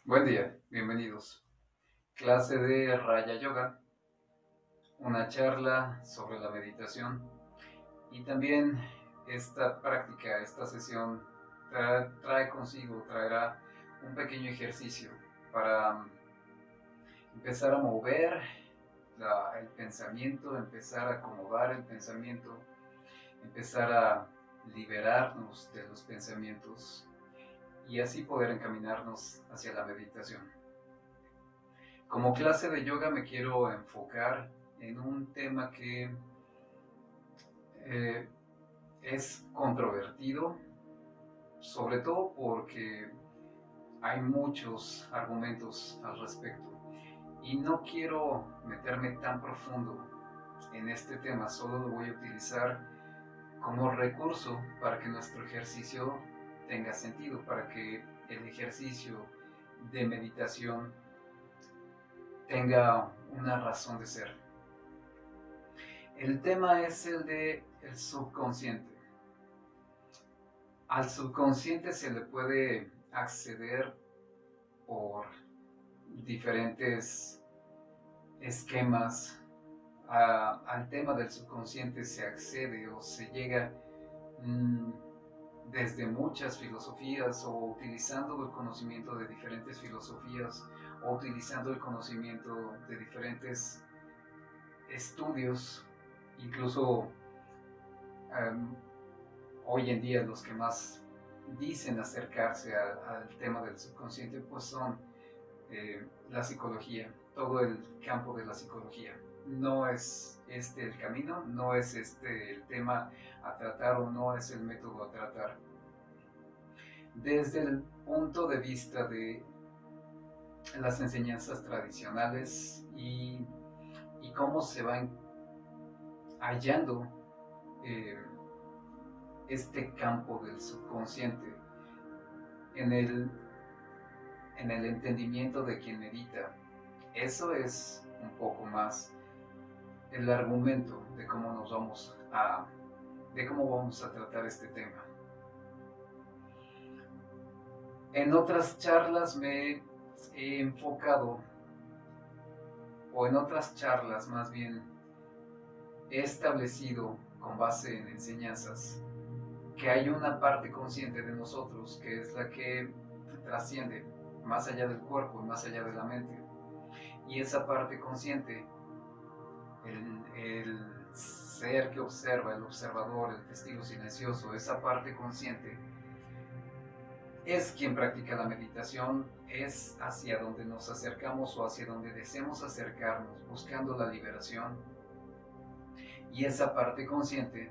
Buen día, bienvenidos. Clase de Raya Yoga, una charla sobre la meditación y también esta práctica, esta sesión trae consigo, traerá un pequeño ejercicio para empezar a mover el pensamiento, empezar a acomodar el pensamiento, empezar a liberarnos de los pensamientos y así poder encaminarnos hacia la meditación. Como clase de yoga me quiero enfocar en un tema que eh, es controvertido, sobre todo porque hay muchos argumentos al respecto. Y no quiero meterme tan profundo en este tema, solo lo voy a utilizar como recurso para que nuestro ejercicio tenga sentido, para que el ejercicio de meditación tenga una razón de ser. El tema es el de el subconsciente. Al subconsciente se le puede acceder por diferentes esquemas. Al tema del subconsciente se accede o se llega mmm, desde muchas filosofías o utilizando el conocimiento de diferentes filosofías o utilizando el conocimiento de diferentes estudios, incluso um, hoy en día los que más dicen acercarse al tema del subconsciente pues son la psicología, todo el campo de la psicología. No es este el camino, no es este el tema a tratar o no es el método a tratar. Desde el punto de vista de las enseñanzas tradicionales y cómo se va hallando eh, este campo del subconsciente en el, en el entendimiento de quien medita. Eso es un poco más el argumento de cómo de cómo vamos a tratar este tema. En otras charlas me he enfocado, o en otras charlas más bien, he establecido con base en enseñanzas que hay una parte consciente de nosotros que es la que trasciende más allá del cuerpo y más allá de la mente. Y esa parte consciente, el ser que observa, el observador, el testigo silencioso, esa parte consciente, es quien practica la meditación, es hacia donde nos acercamos o hacia donde deseamos acercarnos, buscando la liberación. Y esa parte consciente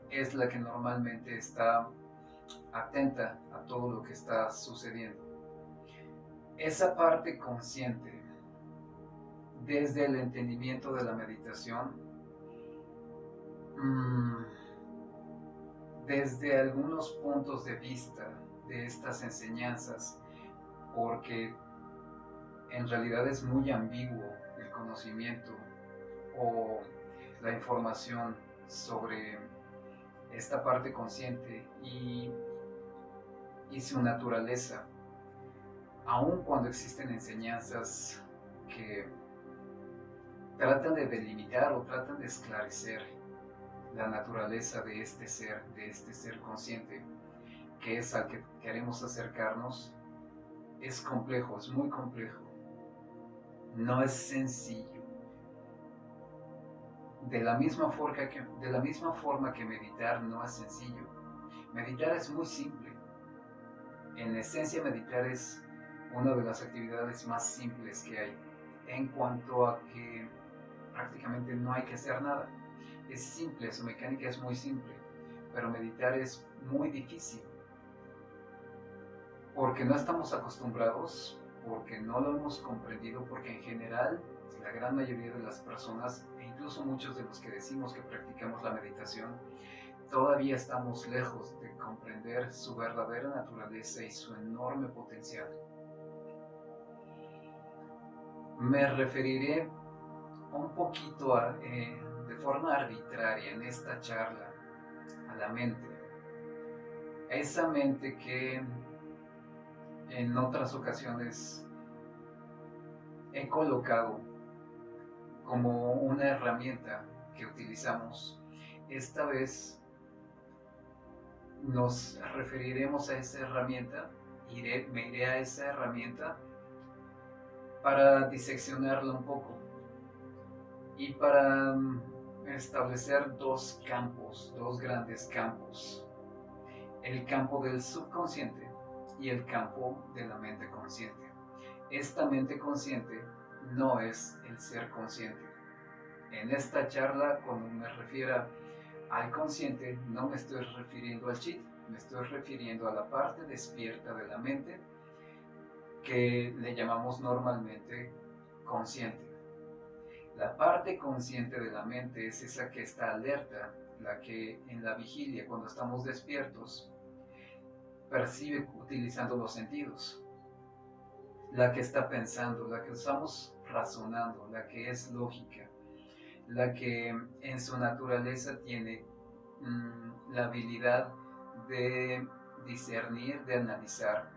es la que normalmente está atenta a todo lo que está sucediendo. Esa parte consciente, desde el entendimiento de la meditación, desde algunos puntos de vista de estas enseñanzas, porque en realidad es muy ambiguo el conocimiento o la información sobre esta parte consciente y su naturaleza, aun cuando existen enseñanzas que tratan de delimitar o tratan de esclarecer la naturaleza de este ser consciente, que es al que queremos acercarnos, es complejo, es muy complejo. No es sencillo. De la misma forma que meditar no es sencillo. Meditar es muy simple. En esencia, meditar es una de las actividades más simples que hay, en cuanto a que prácticamente no hay que hacer nada. Es simple, su mecánica es muy simple, pero meditar es muy difícil, porque no estamos acostumbrados, porque no lo hemos comprendido, porque en general la gran mayoría de las personas, e incluso muchos de los que decimos que practicamos la meditación, todavía estamos lejos de comprender su verdadera naturaleza y su enorme potencial. Me referiré un poquito de forma arbitraria en esta charla a la mente, a esa mente que En otras ocasiones he colocado como una herramienta que utilizamos. Esta vez nos referiremos a esa herramienta, me iré a esa herramienta para diseccionarla un poco y para establecer dos campos, dos grandes campos: el campo del subconsciente y el campo de la mente consciente. Esta mente consciente no es el ser consciente. En esta charla, cuando me refiera al consciente, no me estoy refiriendo al chit, me estoy refiriendo a la parte despierta de la mente que le llamamos normalmente consciente. La parte consciente de la mente es esa que está alerta, la que en la vigilia, cuando estamos despiertos, percibe utilizando los sentidos, la que está pensando, la que estamos razonando, la que es lógica, la que en su naturaleza tiene la habilidad de discernir, de analizar,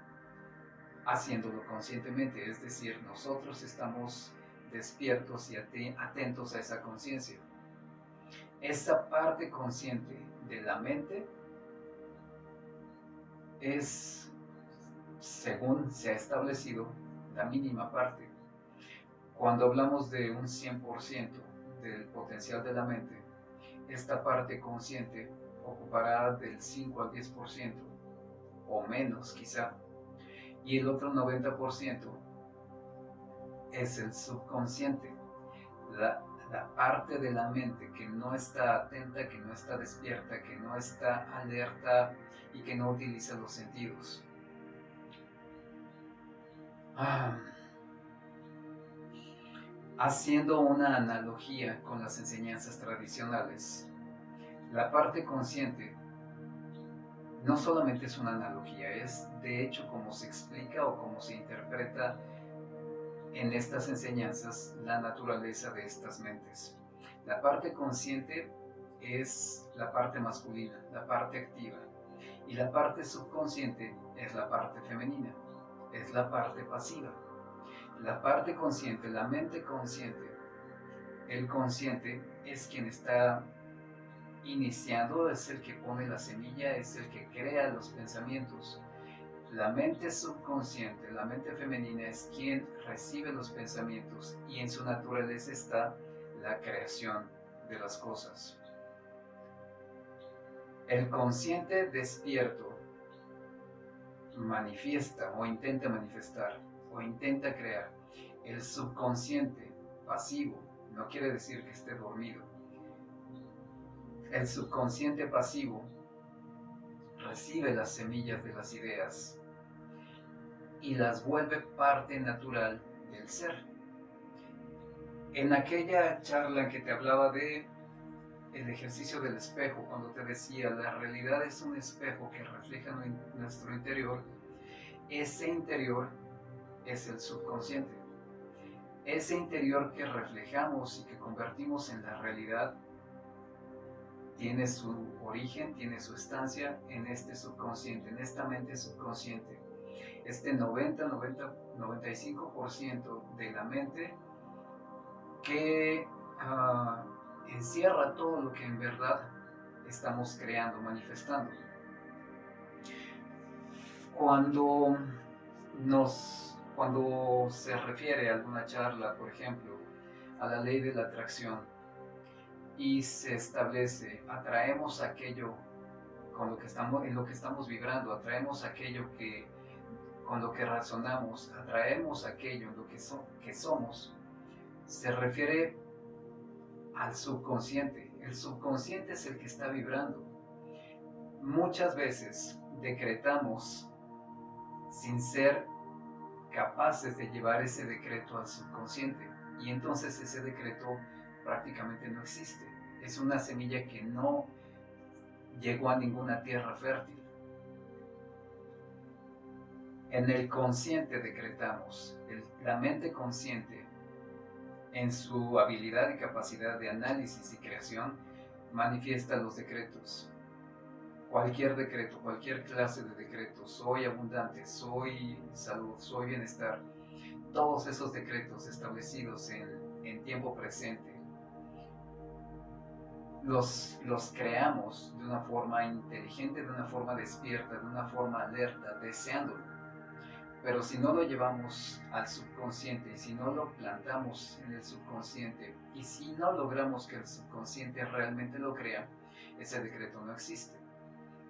haciéndolo conscientemente. Es decir, nosotros estamos despiertos y atentos a esa conciencia. Esa parte consciente de la mente es, según se ha establecido, la mínima parte. Cuando hablamos de un 100% del potencial de la mente, esta parte consciente ocupará del 5 al 10% o menos quizá, y el otro 90% es el subconsciente, la parte de la mente que no está atenta, que no está despierta, que no está alerta y que no utiliza los sentidos. Haciendo una analogía con las enseñanzas tradicionales, la parte consciente no solamente es una analogía, es de hecho como se explica o como se interpreta en estas enseñanzas la naturaleza de estas mentes. La parte consciente es la parte masculina, la parte activa, y la parte subconsciente es la parte femenina, es la parte pasiva. La parte consciente, la mente consciente, el consciente es quien está iniciando, es el que pone la semilla, es el que crea los pensamientos. La mente subconsciente, la mente femenina, es quien recibe los pensamientos y en su naturaleza está la creación de las cosas. El consciente despierto manifiesta o intenta manifestar o intenta crear. El subconsciente pasivo no quiere decir que esté dormido. El subconsciente pasivo recibe las semillas de las ideas y las vuelve parte natural del ser. En aquella charla en que te hablaba de el ejercicio del espejo, cuando te decía la realidad es un espejo que refleja nuestro interior, ese interior es el subconsciente. Ese interior que reflejamos y que convertimos en la realidad tiene su origen, tiene su estancia en este subconsciente, en esta mente subconsciente. Este 95% de la mente que encierra todo lo que en verdad estamos creando, manifestando. Cuando se refiere a alguna charla, por ejemplo, a la ley de la atracción, y se establece, atraemos aquello en lo que estamos vibrando, atraemos aquello con lo que razonamos, atraemos aquello en lo que somos, se refiere al subconsciente. El subconsciente es el que está vibrando. Muchas veces decretamos sin ser capaces de llevar ese decreto al subconsciente, y entonces ese decreto prácticamente no existe. Es una semilla que no llegó a ninguna tierra fértil. En el consciente decretamos. La mente consciente, en su habilidad y capacidad de análisis y creación, manifiesta los decretos. cualquier decreto, cualquier clase de decreto, soy abundante, soy salud, soy bienestar, todos esos decretos establecidos en tiempo presente, los creamos de una forma inteligente, de una forma despierta, de una forma alerta, deseándolo. Pero si no lo llevamos al subconsciente y si no lo plantamos en el subconsciente y si no logramos que el subconsciente realmente lo crea, ese decreto no existe.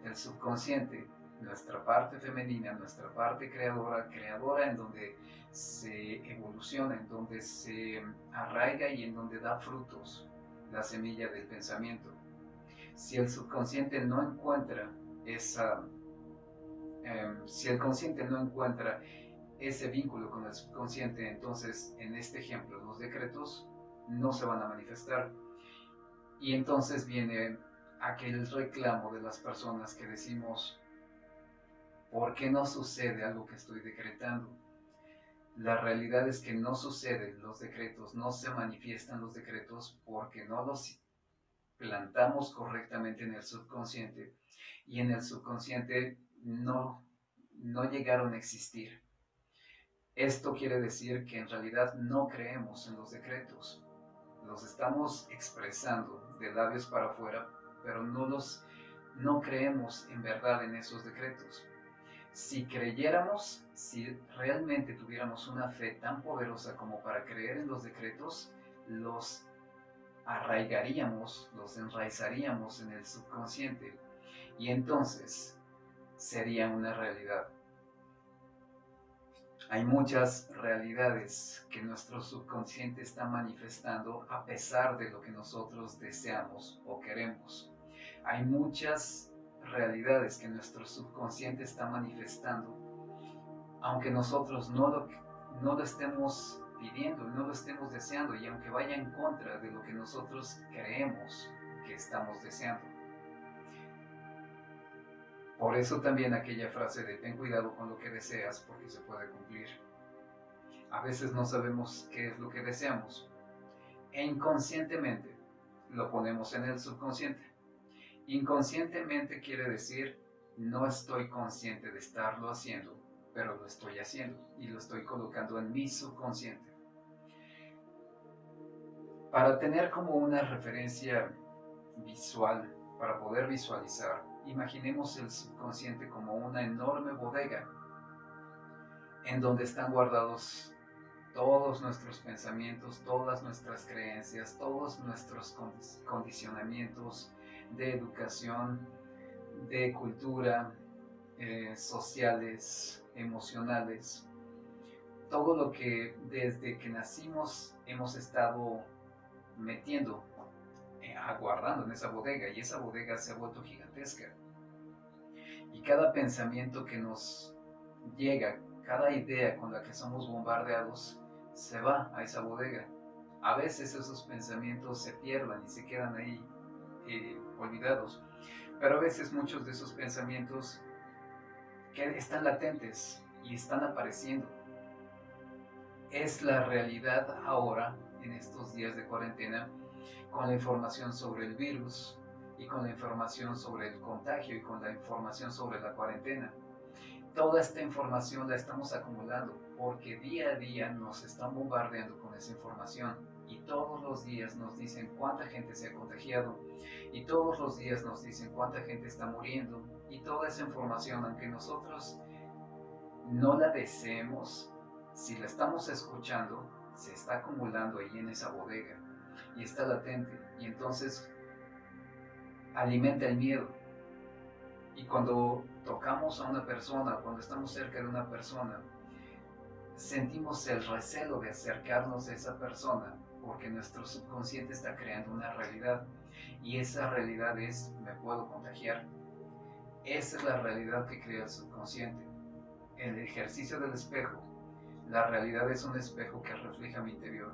El subconsciente, nuestra parte femenina, nuestra parte creadora en donde se evoluciona, en donde se arraiga y en donde da frutos la semilla del pensamiento. Si el subconsciente no encuentra esa, si el consciente no encuentra ese vínculo con el subconsciente, entonces en este ejemplo los decretos no se van a manifestar. Y entonces viene aquel reclamo de las personas que decimos, ¿por qué no sucede algo que estoy decretando? La realidad es que no suceden los decretos, no se manifiestan los decretos porque no los plantamos correctamente en el subconsciente y en el subconsciente no llegaron a existir. Esto quiere decir que en realidad no creemos en los decretos. Los estamos expresando de labios para afuera, pero no creemos en verdad en esos decretos. Si creyéramos, si realmente tuviéramos una fe tan poderosa como para creer en los decretos, los arraigaríamos, los enraizaríamos en el subconsciente y entonces serían una realidad. Hay muchas realidades que nuestro subconsciente está manifestando a pesar de lo que nosotros deseamos o queremos. Hay muchas realidades que nuestro subconsciente está manifestando, aunque nosotros no lo estemos pidiendo, no lo estemos deseando y aunque vaya en contra de lo que nosotros creemos que estamos deseando. Por eso también aquella frase de ten cuidado con lo que deseas porque se puede cumplir. A veces no sabemos qué es lo que deseamos e inconscientemente lo ponemos en el subconsciente. Inconscientemente quiere decir no estoy consciente de estarlo haciendo, pero lo estoy haciendo y lo estoy colocando en mi subconsciente. Para tener como una referencia visual, para poder visualizar, imaginemos el subconsciente como una enorme bodega en donde están guardados todos nuestros pensamientos, todas nuestras creencias, todos nuestros condicionamientos de educación, de cultura, sociales, emocionales, todo lo que desde que nacimos hemos estado metiendo, aguardando en esa bodega, y esa bodega se ha vuelto gigantesca. Y cada pensamiento que nos llega, cada idea con la que somos bombardeados, se va a esa bodega. A veces esos pensamientos se pierden y se quedan ahí olvidados, pero a veces muchos de esos pensamientos que están latentes y están apareciendo. Es la realidad ahora, en estos días de cuarentena, con la información sobre el virus y con la información sobre el contagio y con la información sobre la cuarentena. Toda esta información la estamos acumulando porque día a día nos están bombardeando con esa información y todos los días nos dicen cuánta gente se ha contagiado y todos los días nos dicen cuánta gente está muriendo y toda esa información, aunque nosotros no la deseemos, si la estamos escuchando, se está acumulando ahí en esa bodega y está latente y entonces alimenta el miedo. Y cuando tocamos a una persona, cuando estamos cerca de una persona, sentimos el recelo de acercarnos a esa persona porque nuestro subconsciente está creando una realidad y esa realidad es me puedo contagiar. Esa es la realidad que crea el subconsciente. El ejercicio del espejo, la realidad es un espejo que refleja mi interior.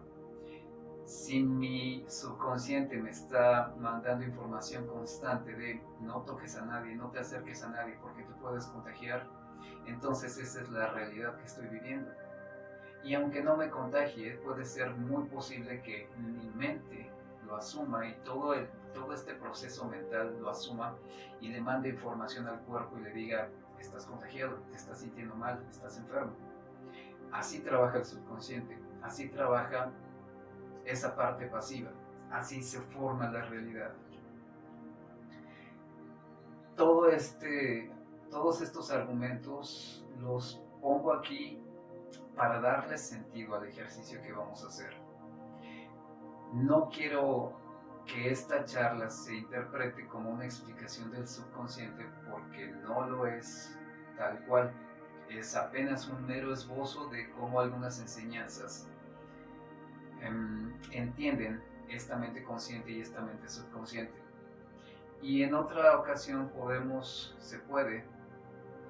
Si mi subconsciente me está mandando información constante de no toques a nadie, no te acerques a nadie porque te puedes contagiar, entonces esa es la realidad que estoy viviendo. Y aunque no me contagie, puede ser muy posible que mi mente lo asuma y todo este proceso mental lo asuma y le mande información al cuerpo y le diga, estás contagiado, te estás sintiendo mal, estás enfermo. Así trabaja el subconsciente, así trabaja esa parte pasiva, así se forma la realidad. Todos estos argumentos los pongo aquí para darle sentido al ejercicio que vamos a hacer. No quiero que esta charla se interprete como una explicación del subconsciente porque no lo es tal cual. Es apenas un mero esbozo de cómo algunas enseñanzas entienden esta mente consciente y esta mente subconsciente. Y en otra ocasión se puede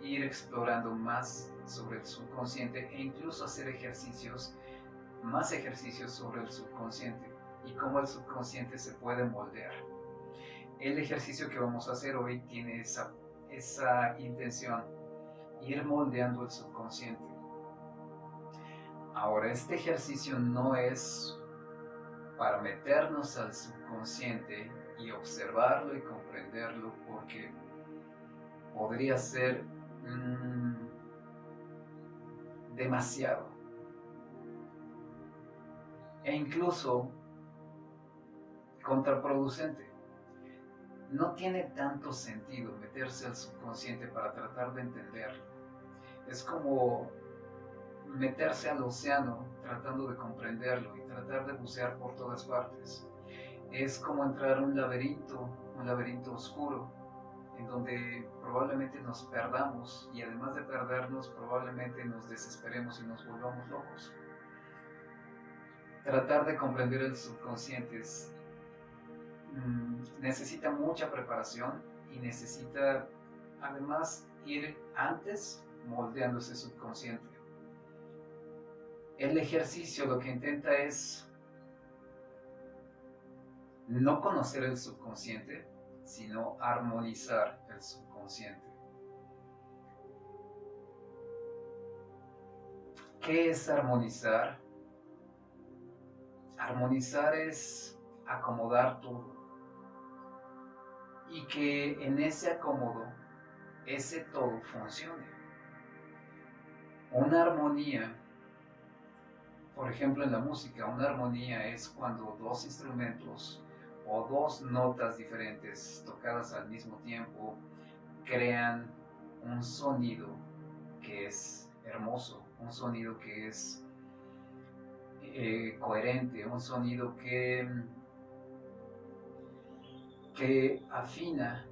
ir explorando más sobre el subconsciente e incluso hacer más ejercicios sobre el subconsciente y cómo el subconsciente se puede moldear. El ejercicio que vamos a hacer hoy tiene esa intención, ir moldeando el subconsciente. Ahora, este ejercicio no es para meternos al subconsciente y observarlo y comprenderlo, porque podría ser demasiado. E incluso contraproducente. No tiene tanto sentido meterse al subconsciente para tratar de entenderlo. Es como meterse al océano tratando de comprenderlo y tratar de bucear por todas partes. Es como entrar a un laberinto oscuro, en donde probablemente nos perdamos y además de perdernos probablemente nos desesperemos y nos volvamos locos. Tratar de comprender el subconsciente necesita mucha preparación y necesita además ir antes moldeando ese subconsciente. El ejercicio lo que intenta es no conocer el subconsciente, sino armonizar el subconsciente. ¿Qué es armonizar? Armonizar es acomodar todo y que en ese acomodo, ese todo funcione. Una armonía, por ejemplo en la música, una armonía es cuando dos instrumentos o dos notas diferentes tocadas al mismo tiempo crean un sonido que es hermoso, un sonido que es coherente, un sonido que afina,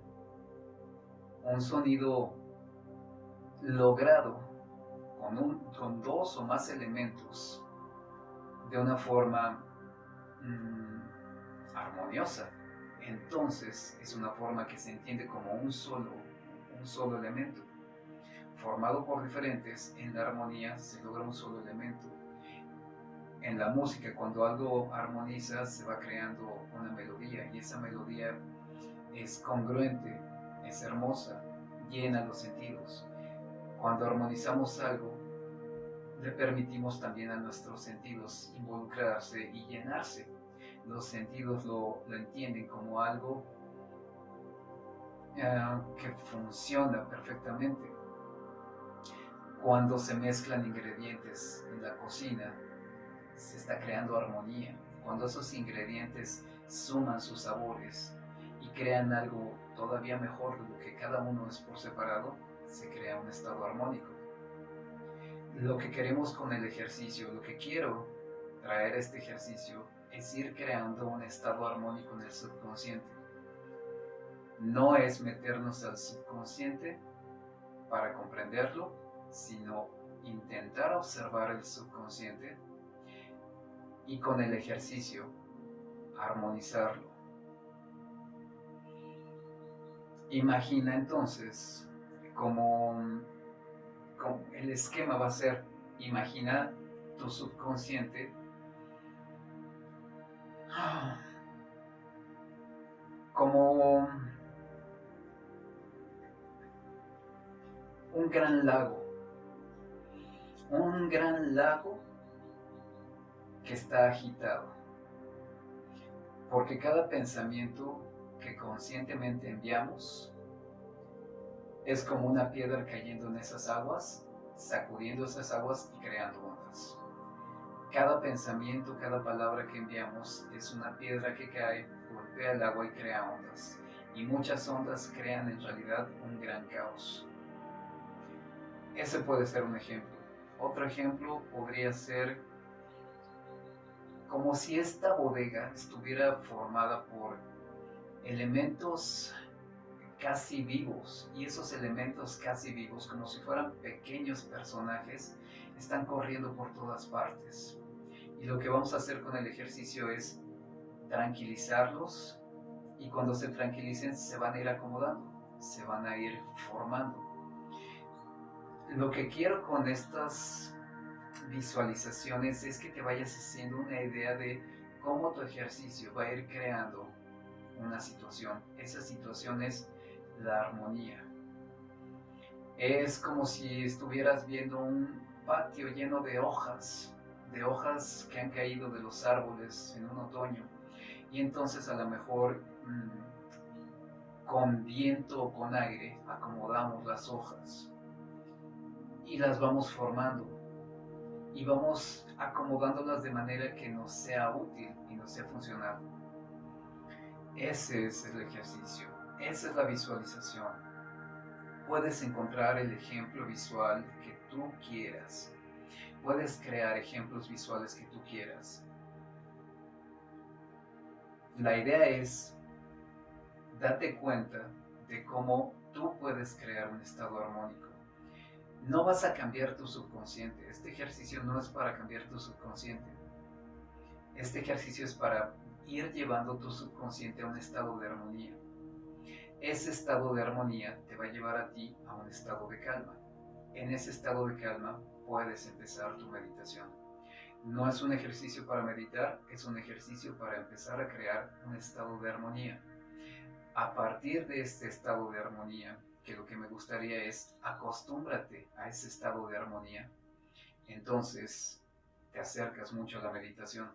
un sonido logrado con dos o más elementos de una forma armoniosa. Entonces es una forma que se entiende como un solo elemento. Formado por diferentes, en la armonía se logra un solo elemento. En la música, cuando algo armoniza, se va creando una melodía y esa melodía es congruente, es hermosa, llena los sentidos. Cuando armonizamos algo, le permitimos también a nuestros sentidos involucrarse y llenarse. Los sentidos lo entienden como algo que funciona perfectamente. Cuando se mezclan ingredientes en la cocina, se está creando armonía. Cuando esos ingredientes suman sus sabores y crean algo todavía mejor de lo que cada uno es por separado, se crea un estado armónico. Lo que queremos con el ejercicio, lo que quiero traer a este ejercicio, es ir creando un estado armónico en el subconsciente. No es meternos al subconsciente para comprenderlo, sino intentar observar el subconsciente y con el ejercicio armonizarlo. Imagina entonces como el esquema va a ser, imagina tu subconsciente como un gran lago que está agitado. Porque cada pensamiento que conscientemente enviamos es como una piedra cayendo en esas aguas, sacudiendo esas aguas y creando ondas. Cada pensamiento, cada palabra que enviamos es una piedra que cae, golpea el agua y crea ondas. Y muchas ondas crean en realidad un gran caos. Ese puede ser un ejemplo. Otro ejemplo podría ser como si esta bodega estuviera formada por elementos casi vivos, y esos elementos casi vivos, como si fueran pequeños personajes, están corriendo por todas partes. Y lo que vamos a hacer con el ejercicio es tranquilizarlos, y cuando se tranquilicen se van a ir acomodando, se van a ir formando. Lo que quiero con estas visualizaciones es que te vayas haciendo una idea de cómo tu ejercicio va a ir creando una situación. Esa situación es la armonía. Es como si estuvieras viendo un patio lleno de hojas que han caído de los árboles en un otoño. Y entonces a lo mejor con viento o con aire acomodamos las hojas y las vamos formando y vamos acomodándolas de manera que nos sea útil y nos sea funcional. Ese es el ejercicio, esa es la visualización. Puedes encontrar el ejemplo visual que tú quieras. Puedes crear ejemplos visuales que tú quieras. La idea es date cuenta de cómo tú puedes crear un estado armónico. No vas a cambiar tu subconsciente. Este ejercicio no es para cambiar tu subconsciente. Este ejercicio es para ir llevando tu subconsciente a un estado de armonía. Ese estado de armonía te va a llevar a ti a un estado de calma. En ese estado de calma puedes empezar tu meditación. No es un ejercicio para meditar, es un ejercicio para empezar a crear un estado de armonía. A partir de este estado de armonía, que lo que me gustaría es acostúmbrate a ese estado de armonía, entonces te acercas mucho a la meditación.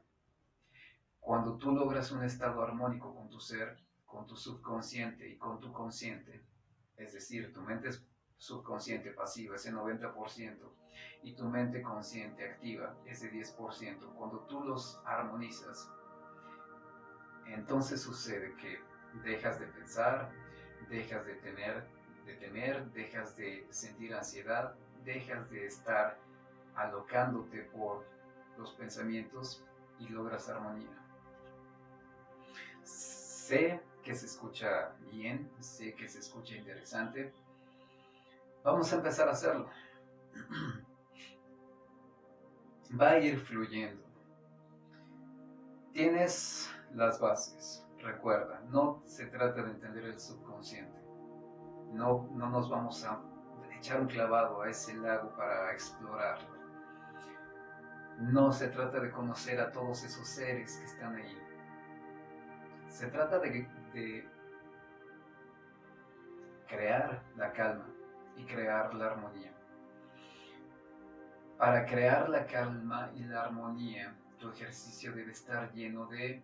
Cuando tú logras un estado armónico con tu ser, con tu subconsciente y con tu consciente, es decir, tu mente subconsciente pasiva, ese 90%, y tu mente consciente activa, ese 10%, cuando tú los armonizas, entonces sucede que dejas de pensar, dejas de temer, dejas de sentir ansiedad, dejas de estar alocándote por los pensamientos y logras armonía. Sé que se escucha bien, sé que se escucha interesante. Vamos a empezar a hacerlo. Va a ir fluyendo. Tienes las bases. Recuerda, no se trata de entender el subconsciente. No nos vamos a echar un clavado a ese lago para explorarlo. No se trata de conocer a todos esos seres que están ahí. Se trata de crear la calma y crear la armonía. Para crear la calma y la armonía, tu ejercicio debe estar lleno de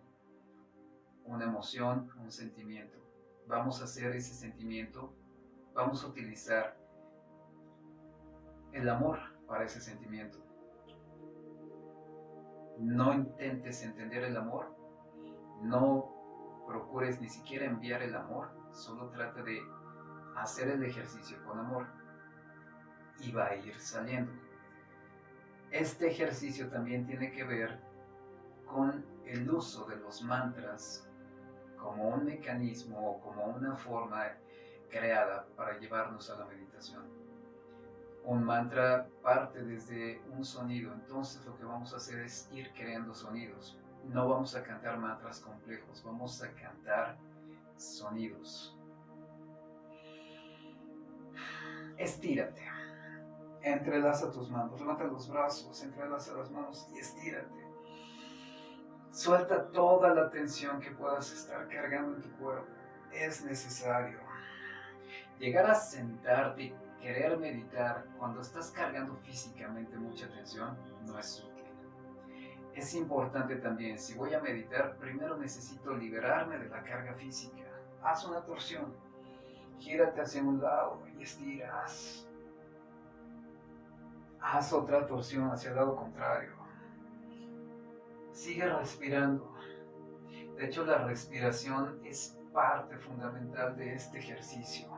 una emoción, un sentimiento. Vamos a hacer ese sentimiento, vamos a utilizar el amor para ese sentimiento. No intentes entender el amor, no procures ni siquiera enviar el amor, solo trata de hacer el ejercicio con amor y va a ir saliendo. Este ejercicio también tiene que ver con el uso de los mantras como un mecanismo o como una forma creada para llevarnos a la meditación. Un mantra parte desde un sonido, entonces lo que vamos a hacer es ir creando sonidos. No vamos a cantar mantras complejos, vamos a cantar sonidos. Estírate. Entrelaza tus manos, levanta los brazos, entrelaza las manos y estírate. Suelta toda la tensión que puedas estar cargando en tu cuerpo. Es necesario. Llegar a sentarte y querer meditar cuando estás cargando físicamente mucha tensión no es útil. Es importante también, si voy a meditar, primero necesito liberarme de la carga física. Haz una torsión, gírate hacia un lado y estiras. Haz otra torsión hacia el lado contrario. Sigue respirando. De hecho, la respiración es parte fundamental de este ejercicio.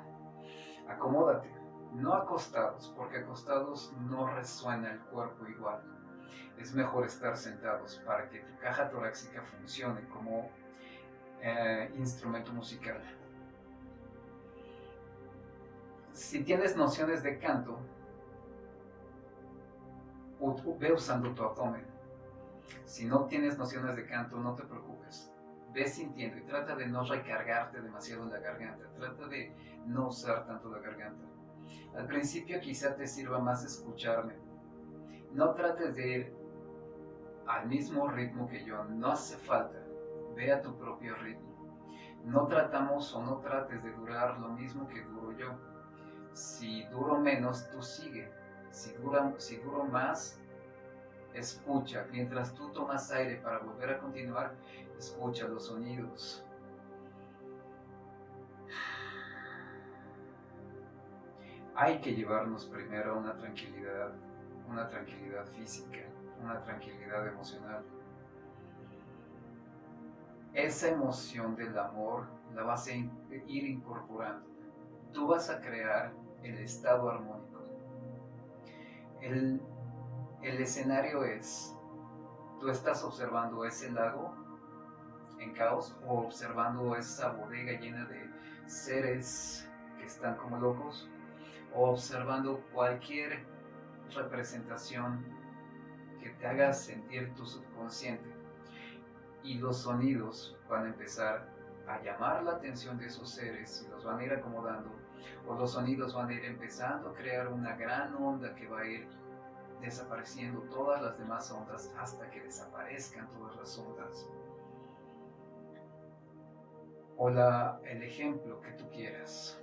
Acomódate, no acostados, porque acostados no resuena el cuerpo igual. Es mejor estar sentados para que tu caja torácica funcione como instrumento musical. Si tienes nociones de canto, ve usando tu abdomen. Si no tienes nociones de canto, no te preocupes. Ve sintiendo y trata de no recargarte demasiado en la garganta. Trata de no usar tanto la garganta. Al principio quizá te sirva más escucharme. No trates de ir al mismo ritmo que yo. No hace falta. Ve a tu propio ritmo. No tratamos o no trates de durar lo mismo que duro yo. Si duro menos, tú sigue. Si duro más, escucha. Mientras tú tomas aire para volver a continuar, escucha los sonidos. Hay que llevarnos primero a una tranquilidad física, una tranquilidad emocional. Esa emoción del amor la vas a ir incorporando. Tú vas a crear el estado armónico. El escenario es, tú estás observando ese lago en caos o observando esa bodega llena de seres que están como locos o observando cualquier representación que te haga sentir tu subconsciente. Y los sonidos van a empezar a llamar la atención de esos seres y los van a ir acomodando, o los sonidos van a ir empezando a crear una gran onda que va a ir desapareciendo todas las demás ondas hasta que desaparezcan todas las ondas. O el ejemplo que tú quieras.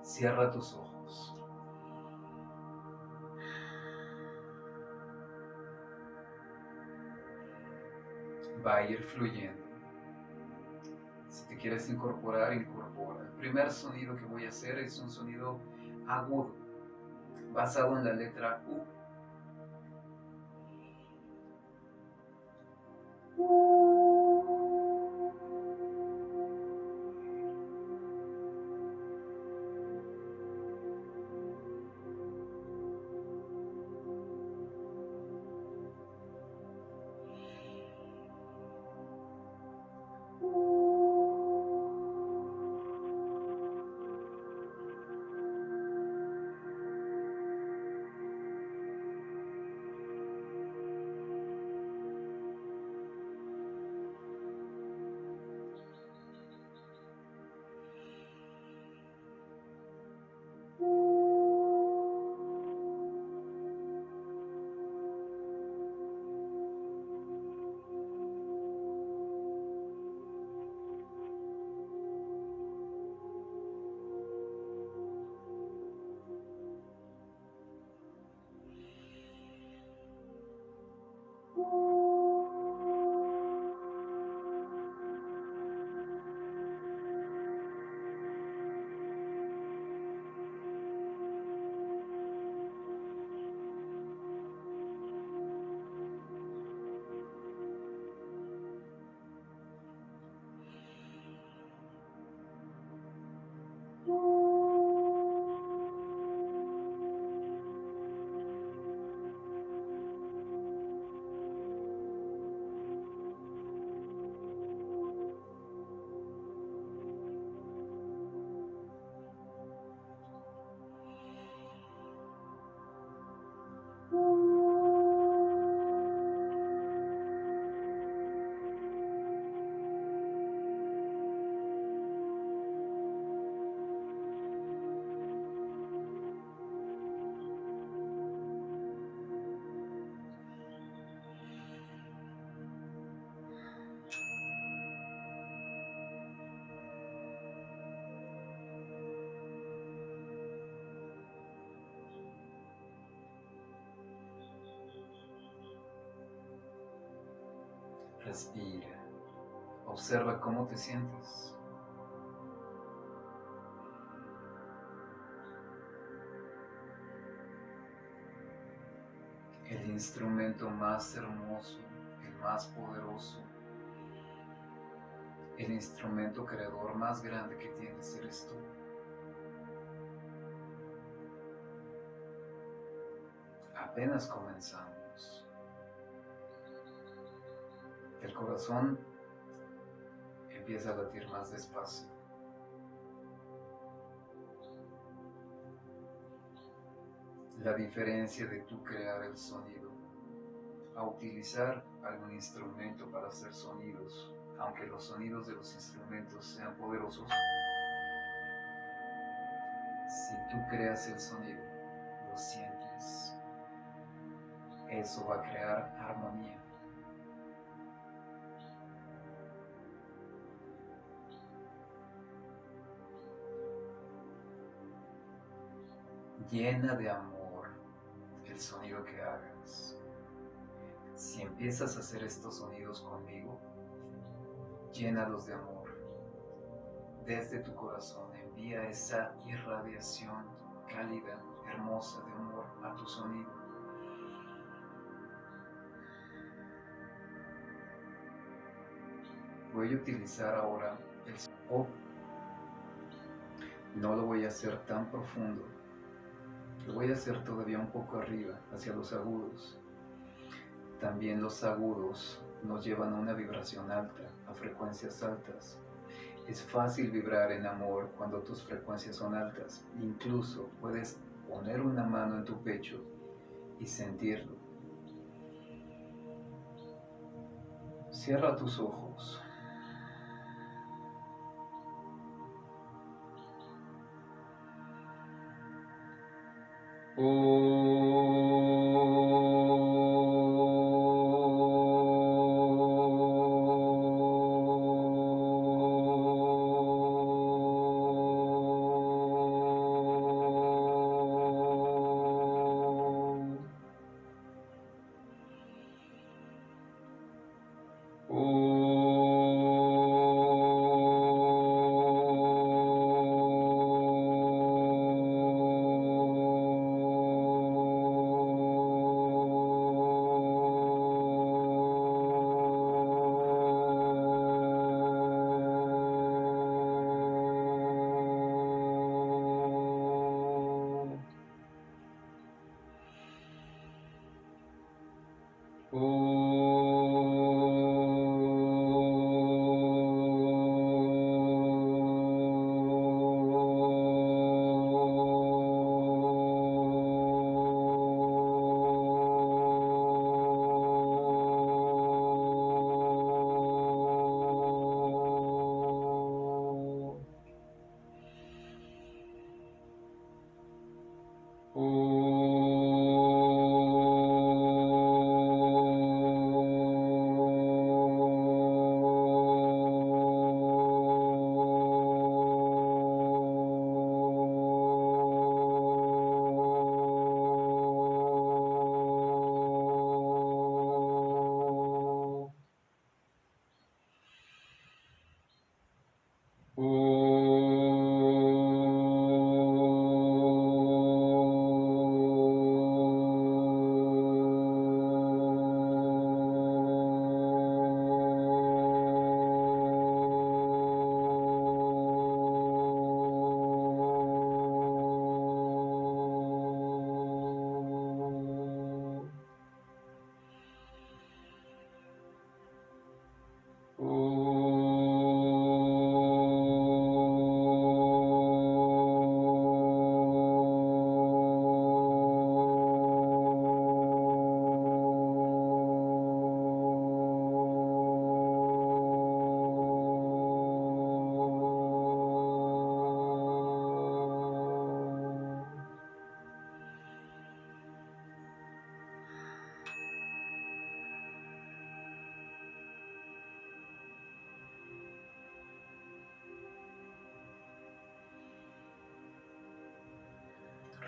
Cierra tus ojos. Va a ir fluyendo. Si te quieres incorporar, incorpora. El primer sonido que voy a hacer es un sonido agudo, basado en la letra U. Respira. Observa cómo te sientes. El instrumento más hermoso, el más poderoso, el instrumento creador más grande que tienes eres tú. Apenas comenzamos. El corazón empieza a latir más despacio. La diferencia de tú crear el sonido a utilizar algún instrumento para hacer sonidos, aunque los sonidos de los instrumentos sean poderosos, si tú creas el sonido, lo sientes, eso va a crear armonía. Llena de amor el sonido que hagas. Si empiezas a hacer estos sonidos conmigo, llénalos de amor. Desde tu corazón envía esa irradiación cálida, hermosa de amor a tu sonido. Voy a utilizar ahora el sonido. No lo voy a hacer tan profundo. Lo voy a hacer todavía un poco arriba, hacia los agudos. También los agudos nos llevan a una vibración alta, a frecuencias altas. Es fácil vibrar en amor cuando tus frecuencias son altas. Incluso puedes poner una mano en tu pecho y sentirlo. Cierra tus ojos.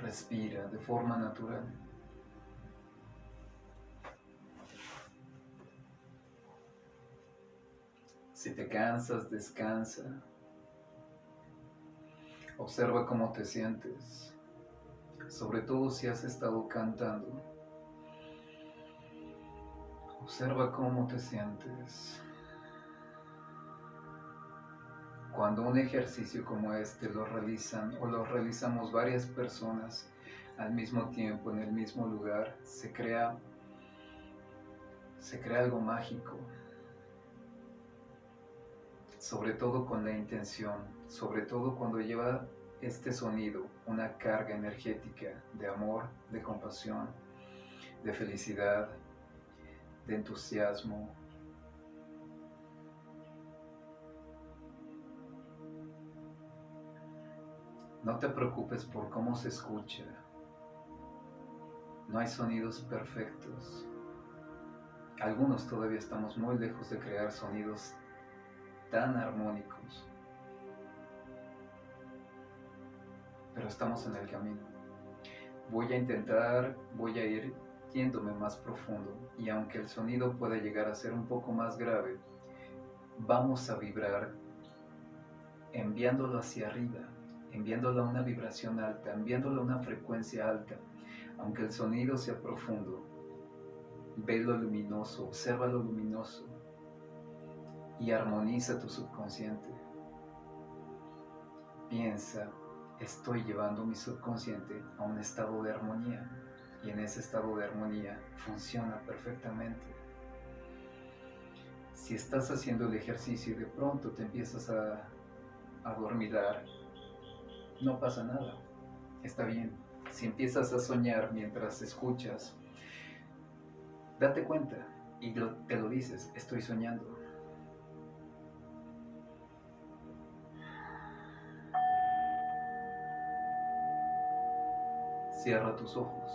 Respira de forma natural. Si te cansas, descansa. Observa cómo te sientes, sobre todo si has estado cantando. Observa cómo te sientes. Cuando un ejercicio como este lo realizan o lo realizamos varias personas al mismo tiempo, en el mismo lugar, se crea algo mágico, sobre todo con la intención, sobre todo cuando lleva este sonido una carga energética de amor, de compasión, de felicidad, de entusiasmo. No te preocupes por cómo se escucha. No hay sonidos perfectos. Algunos todavía estamos muy lejos de crear sonidos tan armónicos. Pero estamos en el camino. Voy a ir yéndome más profundo, y aunque el sonido pueda llegar a ser un poco más grave, vamos a vibrar enviándolo hacia arriba, enviándolo a una vibración alta, enviándolo a una frecuencia alta. Aunque el sonido sea profundo, ve lo luminoso, observa lo luminoso y armoniza tu subconsciente. Piensa, estoy llevando mi subconsciente a un estado de armonía, y en ese estado de armonía funciona perfectamente. Si estás haciendo el ejercicio y de pronto te empiezas a dormilar, no pasa nada, está bien. Si empiezas a soñar mientras escuchas, date cuenta y te lo dices, estoy soñando. Cierra tus ojos.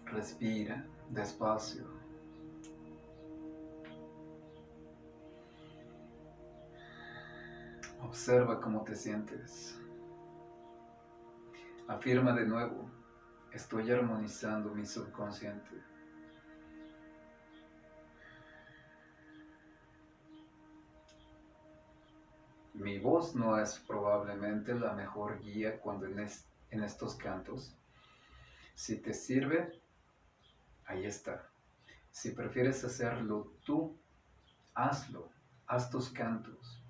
Respira despacio. Observa cómo te sientes. Afirma de nuevo, estoy armonizando mi subconsciente. Mi voz no es probablemente la mejor guía cuando en estos cantos. Si te sirve, ahí está. Si prefieres hacerlo tú, hazlo. Haz tus cantos.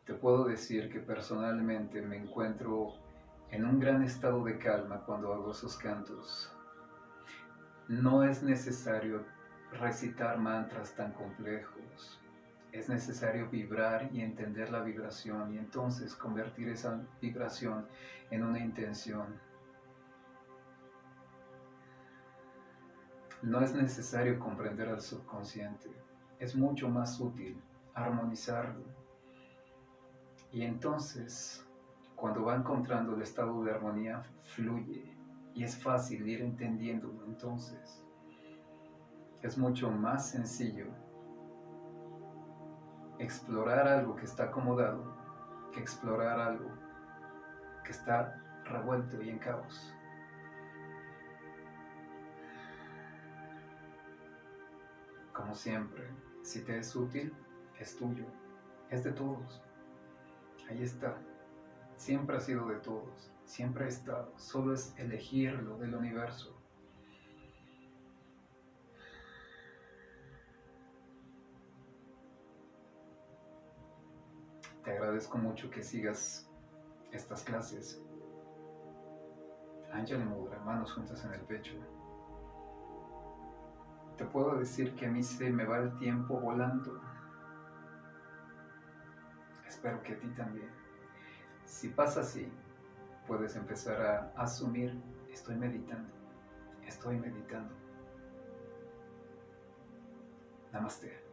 Te puedo decir que personalmente me encuentro en un gran estado de calma cuando hago esos cantos. No es necesario recitar mantras tan complejos. Es necesario vibrar y entender la vibración y entonces convertir esa vibración en una intención. No es necesario comprender al subconsciente. Es mucho más útil armonizarlo. Y entonces, cuando va encontrando el estado de armonía, fluye. Y es fácil ir entendiéndolo. Entonces, es mucho más sencillo explorar algo que está acomodado que explorar algo que está revuelto y en caos. Como siempre, Si te es útil, es tuyo, es de todos. Ahí está. Siempre ha sido de todos, siempre ha estado. Solo es elegirlo del universo. Te agradezco mucho que sigas estas clases. Anjali Mudra, manos juntas en el pecho. Te puedo decir que a mí se me va el tiempo volando. Espero que a ti también. Si pasa así, puedes empezar a asumir, estoy meditando, estoy meditando. Namaste.